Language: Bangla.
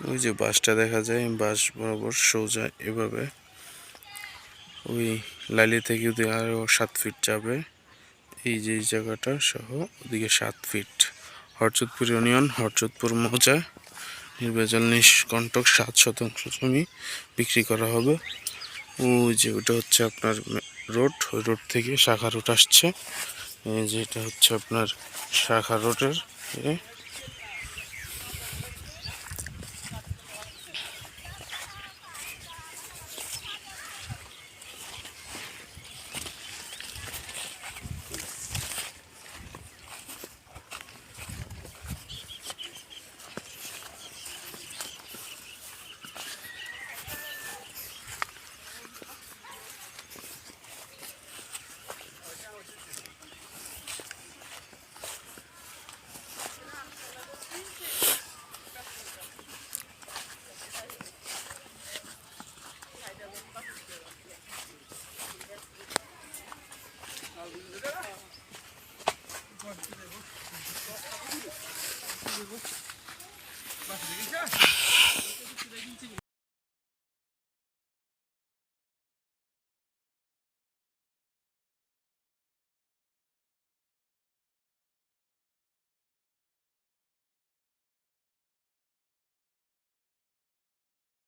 ওই যে বাসটা দেখা যায়, বাস বরাবর সোজা এভাবে ওই লাইলি থেকে যদি আরও 7 ফিট যাবে, এই যে এই জায়গাটা সহ ওদিকে 7 ফিট। হরচতপুর ইউনিয়ন, হরচতপুর মৌজা, নির্বাচন নিষ্কণ্টক 7% জমি বিক্রি করা হবে। ওই যে ওটা হচ্ছে আপনার রোড, ওই রোড থেকে শাখা রোড আসছে। এই যে এটা হচ্ছে আপনার শাখা রোডের